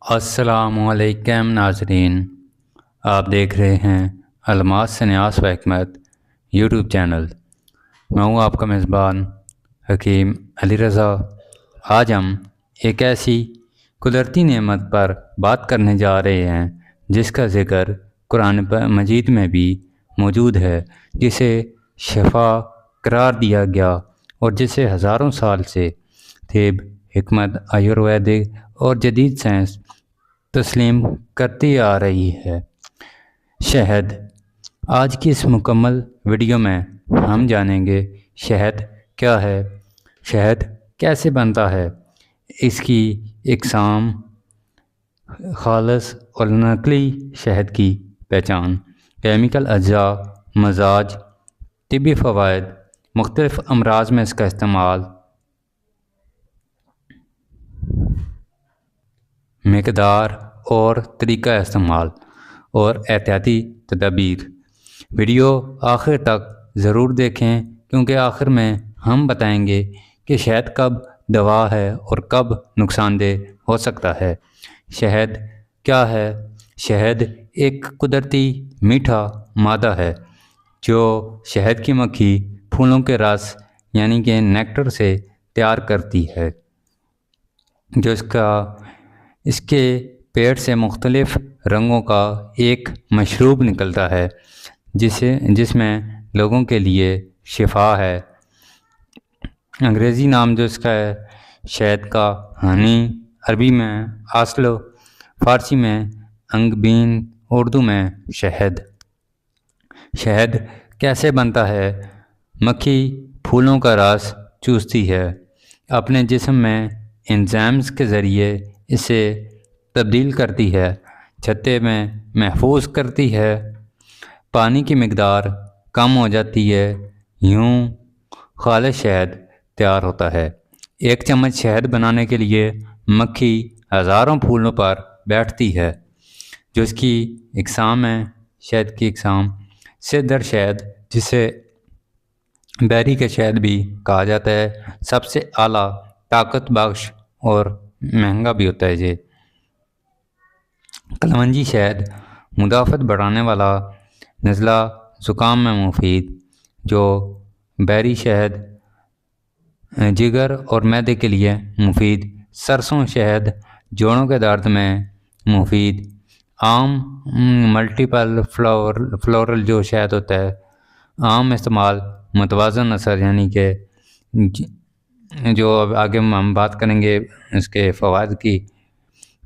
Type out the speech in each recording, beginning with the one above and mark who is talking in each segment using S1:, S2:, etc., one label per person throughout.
S1: السلام علیکم ناظرین، آپ دیکھ رہے ہیں الماس سے نیاز و حکمت یوٹیوب چینل۔ میں ہوں آپ کا میزبان حکیم علی رضا۔ آج ہم ایک ایسی قدرتی نعمت پر بات کرنے جا رہے ہیں جس کا ذکر قرآن مجید میں بھی موجود ہے، جسے شفا قرار دیا گیا اور جسے ہزاروں سال سے طب، حکمت، آیورویدک اور جدید سائنس تسلیم کرتی آ رہی ہے، شہد۔ آج کی اس مکمل ویڈیو میں ہم جانیں گے شہد کیا ہے، شہد کیسے بنتا ہے، اس کی اقسام، خالص اور نقلی شہد کی پہچان، کیمیکل اجزاء، مزاج، طبی فوائد، مختلف امراض میں اس کا استعمال، مقدار اور طریقہ استعمال اور احتیاطی تدابیر۔ ویڈیو آخر تک ضرور دیکھیں کیونکہ آخر میں ہم بتائیں گے کہ شہد کب دوا ہے اور کب نقصان دہ ہو سکتا ہے۔ شہد کیا ہے؟ شہد ایک قدرتی میٹھا مادہ ہے جو شہد کی مکھی پھولوں کے رس یعنی کہ نیکٹر سے تیار کرتی ہے، جو اس کے پیٹ سے مختلف رنگوں کا ایک مشروب نکلتا ہے جس میں لوگوں کے لیے شفا ہے۔ انگریزی نام جو اس کا ہے شہد کا ہنی، عربی میں عسل، فارسی میں انگبین، اردو میں شہد۔ شہد کیسے بنتا ہے؟ مکھی پھولوں کا رس چوستی ہے، اپنے جسم میں انزائمز کے ذریعے اسے تبدیل کرتی ہے، چھتے میں محفوظ کرتی ہے، پانی کی مقدار کم ہو جاتی ہے، یوں خالص شہد تیار ہوتا ہے۔ ایک چمچ شہد بنانے کے لیے مکھی ہزاروں پھولوں پر بیٹھتی ہے، جو اس کی اقسام ہیں۔ شہد کی اقسام: سدر شہد، جسے بیری کا شہد بھی کہا جاتا ہے، سب سے اعلیٰ، طاقت بخش اور مہنگا بھی ہوتا ہے یہ۔ کلونجی شہد، مدافعت بڑھانے والا، نزلہ زکام میں مفید، جو بیری شہد جگر اور معدے کے لیے مفید۔ سرسوں شہد، جوڑوں کے درد میں مفید۔ عام ملٹیپل فلورل جو شہد ہوتا ہے، عام استعمال، متوازن اثر، یعنی کہ جو اب آگے ہم بات کریں گے اس کے فوائد کی،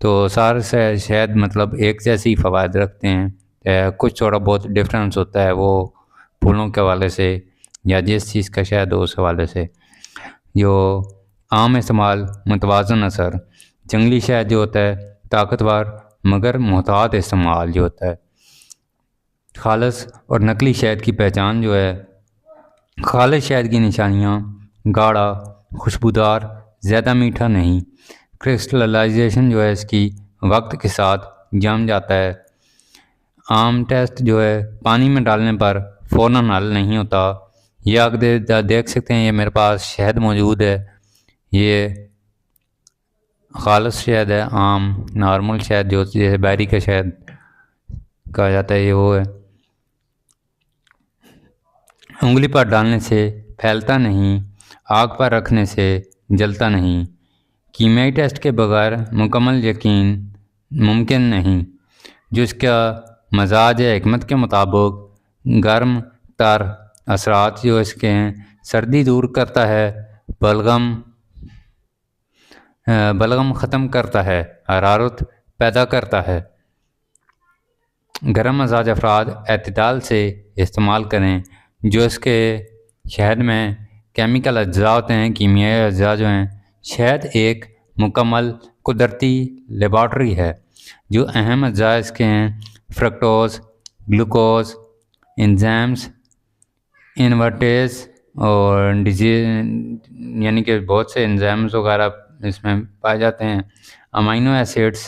S1: تو سارے شہد مطلب ایک جیسی فوائد رکھتے ہیں، کچھ تھوڑا بہت ڈفرینس ہوتا ہے وہ پھولوں کے حوالے سے یا جس چیز کا شہد ہو اس حوالے سے۔ جو عام استعمال، متوازن اثر، جنگلی شہد جو ہوتا ہے طاقتور مگر محتاط استعمال جو ہوتا ہے۔ خالص اور نقلی شہد کی پہچان جو ہے، خالص شہد کی نشانیاں: گاڑھا، خوشبودار، زیادہ میٹھا نہیں، کرسٹلائزیشن جو ہے اس کی وقت کے ساتھ جم جاتا ہے۔ عام ٹیسٹ جو ہے پانی میں ڈالنے پر فوراً حل نہیں ہوتا۔ یہ آپ دیکھ سکتے ہیں، یہ میرے پاس شہد موجود ہے، یہ خالص شہد ہے، عام نارمل شہد جو جیسے بیری کا شہد کہا جاتا ہے، یہ وہ ہے۔ انگلی پر ڈالنے سے پھیلتا نہیں، آگ پر رکھنے سے جلتا نہیں، کیمیائی ٹیسٹ کے بغیر مکمل یقین ممکن نہیں۔ جو اس کا مزاج ہے، حکمت کے مطابق گرم تر اثرات جو اس کے ہیں، سردی دور کرتا ہے، بلغم ختم کرتا ہے، حرارت پیدا کرتا ہے۔ گرم مزاج افراد اعتدال سے استعمال کریں۔ جو اس کے شہد میں کیمیکل اجزاء ہوتے ہیں، کیمیائی اجزاء جو ہیں، شہد ایک مکمل قدرتی لیبارٹری ہے۔ جو اہم اجزاء اس کے ہیں: فرکٹوز، گلوکوز، انزائمز، انورٹیز اور یعنی کہ بہت سے انزائمز وغیرہ اس میں پائے جاتے ہیں۔ Amino acids,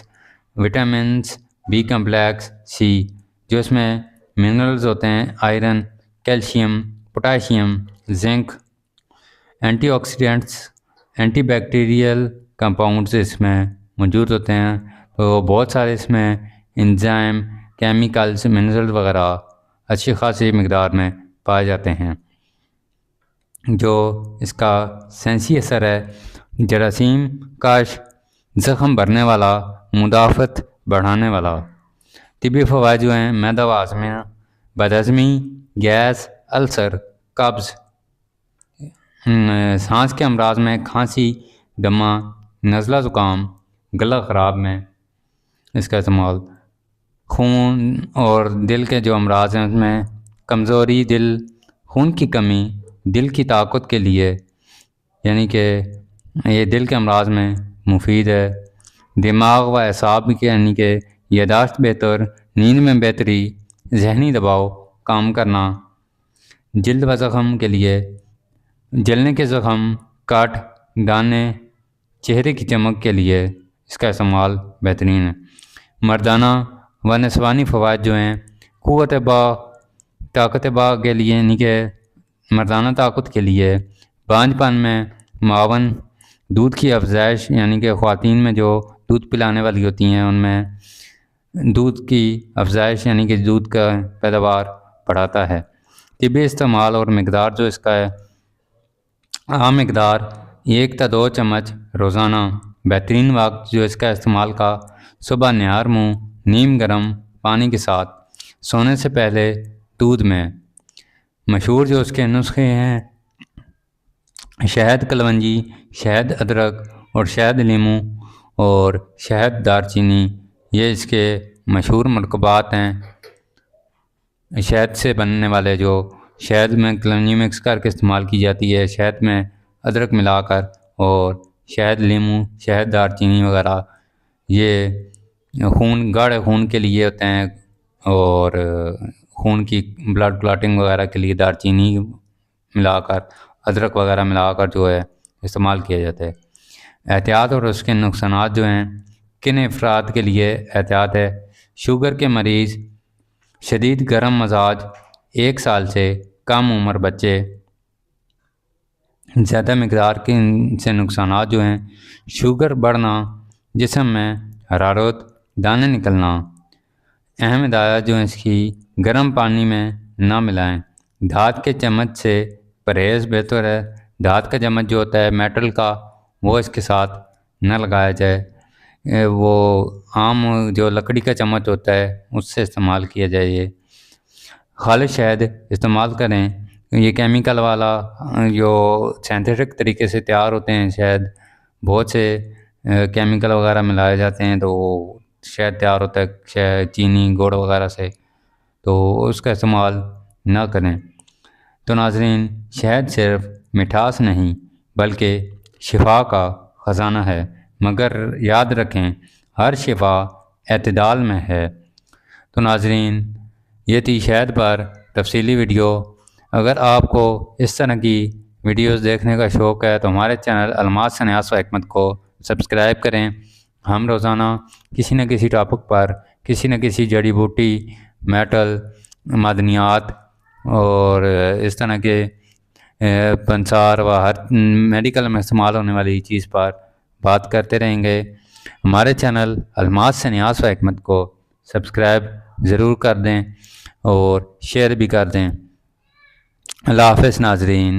S1: vitamins, B complex, C, جو اس میں منرلز ہوتے ہیں، iron, calcium, potassium, zinc, antioxidants, antibacterial compounds اس میں موجود ہوتے ہیں۔ تو بہت سارے اس میں انزائم، کیمیکلز، منرل وغیرہ اچھی خاصی مقدار میں پائے جاتے ہیں۔ جو اس کا سینسی اثر ہے، جراثیم کاش، زخم بھرنے والا، مدافعت بڑھانے والا۔ طبی فوائد جو ہیں، معدہ و ہاضمہ، بدہضمی، گیس، السر، قبض، سانس کے امراض میں کھانسی، دمہ، نزلہ زکام، گلا خراب میں اس کا استعمال، خون اور دل کے جو امراض ہیں اس میں کمزوری دل، خون کی کمی، دل کی طاقت کے لیے، یعنی کہ یہ دل کے امراض میں مفید ہے۔ دماغ و اعصاب کے یعنی کہ یادداشت بہتر، نیند میں بہتری، ذہنی دباؤ کام کرنا، جلد و زخم کے لیے، جلنے کے زخم، کٹ، دانے، چہرے کی چمک کے لیے اس کا استعمال بہترین ہے۔ مردانہ و نسوانی فوائد جو ہیں، قوت با، طاقت با کے لیے یعنی کہ مردانہ طاقت کے لیے، بانجھ پن میں معاون، دودھ کی افزائش یعنی کہ خواتین میں جو دودھ پلانے والی ہوتی ہیں ان میں دودھ کی افزائش یعنی کہ دودھ کا پیداوار بڑھاتا ہے۔ طبی استعمال اور مقدار جو اس کا ہے، عام مقدار 1 تا 2 چمچ روزانہ۔ بہترین وقت جو اس کا استعمال کا، صبح نہار منہ نیم گرم پانی کے ساتھ، سونے سے پہلے دودھ میں۔ مشہور جو اس کے نسخے ہیں، شہد کلونجی، شہد ادرک اور شہد لیموں اور شہد دارچینی، یہ اس کے مشہور مرکبات ہیں۔ شہد سے بننے والے جو شہد میں کلونجی مکس کر کے استعمال کی جاتی ہے، شہد میں ادرک ملا کر، اور شہد لیموں، شہد دارچینی وغیرہ، یہ خون، گاڑھے خون کے لیے ہوتے ہیں، اور خون کی بلڈ کلاٹنگ وغیرہ کے لیے دارچینی ملا کر، ادرک وغیرہ ملا کر جو ہے استعمال کیا جاتا ہے۔ احتیاط اور اس کے نقصانات جو ہیں، کن افراد کے لیے احتیاط ہے؟ شوگر کے مریض، شدید گرم مزاج، 1 سال سے کم عمر بچے۔ زیادہ مقدار کے ان سے نقصانات جو ہیں، شوگر بڑھنا، جسم میں حرارت، دانے نکلنا۔ اہم ہدایات جو ہیں اس کی، گرم پانی میں نہ ملائیں، دھات کے چمچ سے پرہیز بہتر ہے۔ دھات کا چمچ جو ہوتا ہے میٹل کا، وہ اس کے ساتھ نہ لگایا جائے، وہ عام جو لکڑی کا چمچ ہوتا ہے اس سے استعمال کیا جائے۔ یہ خالص شہد استعمال کریں، یہ کیمیکل والا جو سینتھیٹک طریقے سے تیار ہوتے ہیں شہد، بہت سے کیمیکل وغیرہ ملائے جاتے ہیں تو شہد تیار ہوتا ہے شہد، چینی، گڑ وغیرہ سے، تو اس کا استعمال نہ کریں۔ تو ناظرین، شہد صرف مٹھاس نہیں بلکہ شفا کا خزانہ ہے، مگر یاد رکھیں ہر شفا اعتدال میں ہے۔ تو ناظرین، یہ تھی شہد پر تفصیلی ویڈیو۔ اگر آپ کو اس طرح کی ویڈیوز دیکھنے کا شوق ہے تو ہمارے چینل الماس سنیاس و حکمت کو سبسکرائب کریں۔ ہم روزانہ کسی نہ کسی ٹاپک پر، کسی نہ کسی جڑی بوٹی، میٹل، معدنیات اور اس طرح کے پنسار و ہر میڈیکل میں استعمال ہونے والی چیز پر بات کرتے رہیں گے۔ ہمارے چینل الماس سنیاس و حکمت کو سبسکرائب ضرور کر دیں اور شیئر بھی کر دیں۔ اللہ حافظ ناظرین۔